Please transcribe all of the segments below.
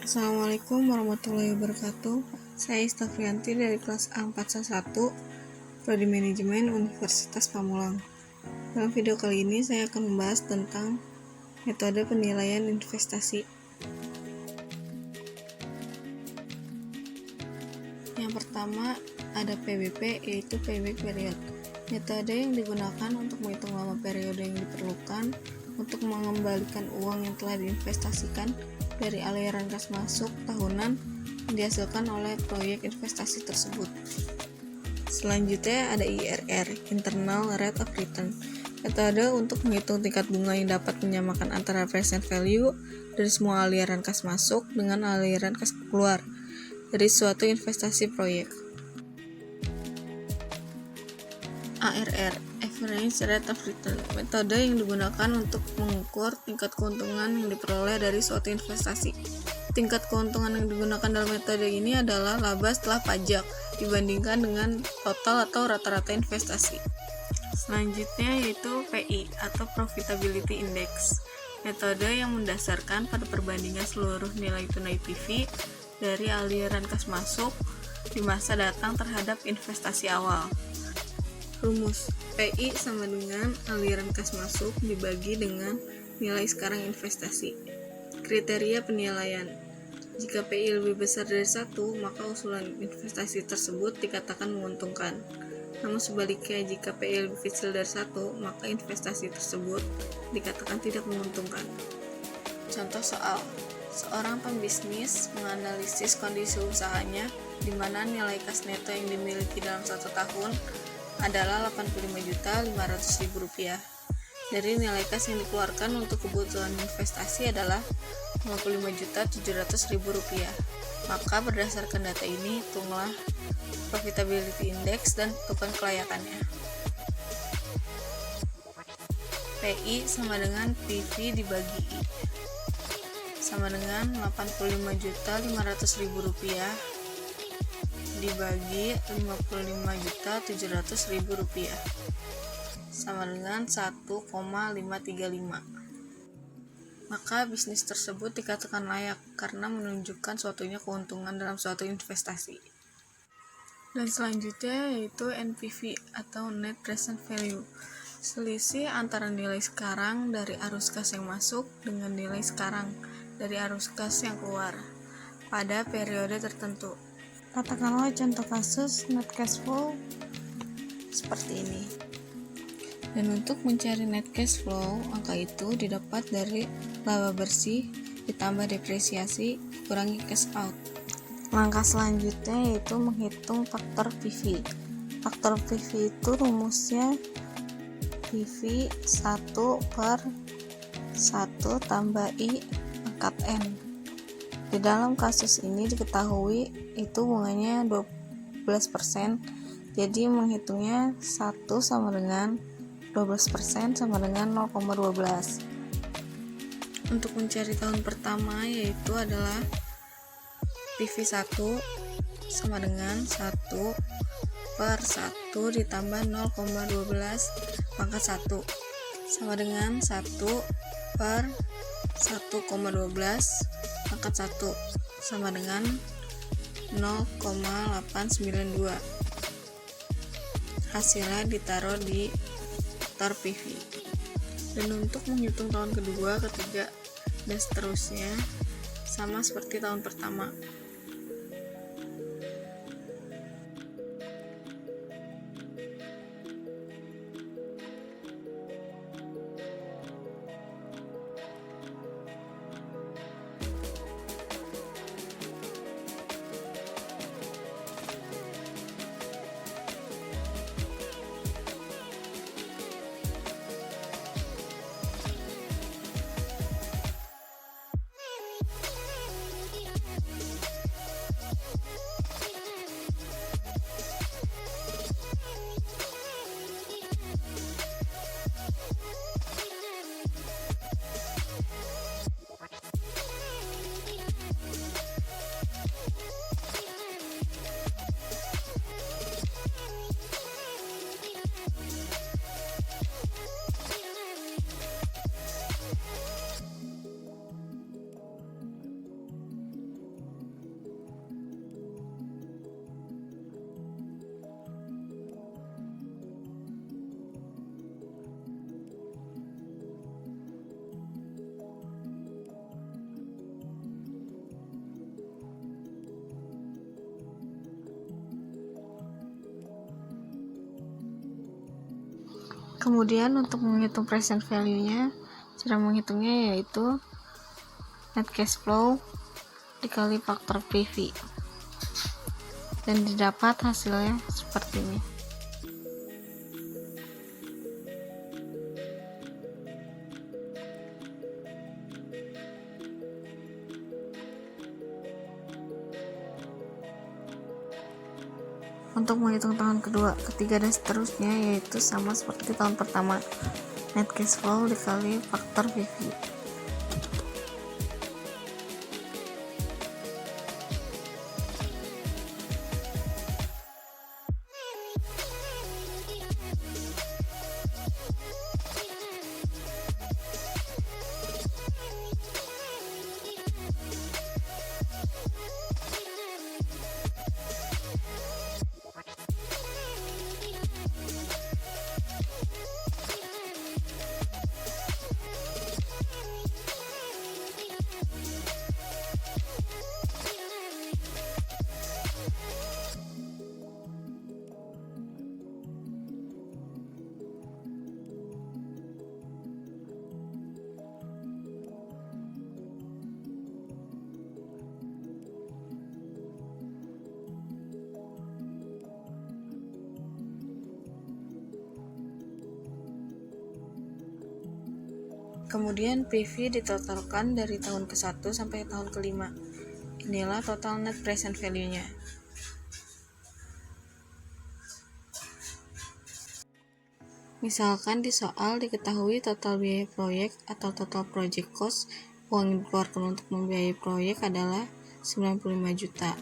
Assalamualaikum warahmatullahi wabarakatuh. Saya Istafrianti dari kelas A411 Prodi Manajemen Universitas Pamulang. Dalam video kali ini saya akan membahas tentang metode penilaian investasi. Yang pertama ada PBP, yaitu payback period. Metode yang digunakan untuk menghitung lama periode yang diperlukan untuk mengembalikan uang yang telah diinvestasikan dari aliran kas masuk tahunan yang dihasilkan oleh proyek investasi tersebut. Selanjutnya ada IRR, Internal Rate of Return. Metode untuk menghitung tingkat bunga yang dapat menyamakan antara present value dari semua aliran kas masuk dengan aliran kas keluar dari suatu investasi proyek. ARR, Average Rate of Return, metode yang digunakan untuk mengukur tingkat keuntungan yang diperoleh dari suatu investasi. Tingkat keuntungan yang digunakan dalam metode ini adalah laba setelah pajak dibandingkan dengan total atau rata-rata investasi. Selanjutnya yaitu PI atau Profitability Index, metode yang mendasarkan pada perbandingan seluruh nilai tunai PV dari aliran kas masuk di masa datang terhadap investasi awal. Rumus PI sama dengan aliran kas masuk dibagi dengan nilai sekarang investasi. Kriteria penilaian: jika PI lebih besar dari 1, maka usulan investasi tersebut dikatakan menguntungkan. Namun sebaliknya, jika PI lebih kecil dari 1, maka investasi tersebut dikatakan tidak menguntungkan. Contoh soal: seorang pembisnis menganalisis kondisi usahanya di mana nilai kas neto yang dimiliki dalam 1 tahun adalah Rp85.500.000. Dari nilai kas yang dikeluarkan untuk kebutuhan investasi adalah Rp55.700.000. Maka berdasarkan data ini, hitunglah Profitability Index dan tentukan kelayakannya. PI sama dengan PV dibagi I, sama dengan Rp85.500.000 dibagi Rp55.700.000 sama dengan 1,535. Maka bisnis tersebut dikatakan layak karena menunjukkan suatunya keuntungan dalam suatu investasi. Dan selanjutnya yaitu NPV atau Net Present Value, selisih antara nilai sekarang dari arus kas yang masuk dengan nilai sekarang dari arus kas yang keluar pada periode tertentu. Katakanlah contoh kasus net cash flow seperti ini. Dan untuk mencari net cash flow, angka itu didapat dari laba bersih ditambah depresiasi kurangi cash out. Langkah selanjutnya yaitu menghitung faktor PV. Faktor PV itu rumusnya PV 1/1 tambah I pangkat N. Di dalam kasus ini diketahui itu bunganya 12%, jadi menghitungnya 1 sama dengan 12% sama dengan 0,12. Untuk mencari tahun pertama yaitu adalah PV 1 sama dengan 1/1 ditambah 0,12 pangkat 1 sama dengan 1/1,12 pangkat 1 sama dengan 0,892. Hasilnya ditaruh di faktor PV. Dan untuk menghitung tahun kedua, ketiga, dan seterusnya sama seperti tahun pertama. Kemudian untuk menghitung present value-nya, cara menghitungnya yaitu net cash flow dikali faktor PV, dan didapat hasilnya seperti ini. Untuk menghitung tahun kedua, ketiga, dan seterusnya, yaitu sama seperti tahun pertama, net cash flow dikali faktor PV. Kemudian PV ditotalkan dari tahun ke-1 sampai tahun ke-5. Inilah total net present value-nya. Misalkan di soal diketahui total biaya proyek atau total project cost, uang yang dikeluarkan untuk membiayai proyek adalah 95 juta.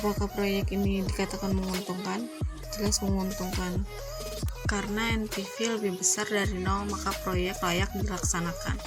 Apakah proyek ini dikatakan menguntungkan? Jelas menguntungkan. Karena NPV lebih besar dari 0, maka proyek layak dilaksanakan.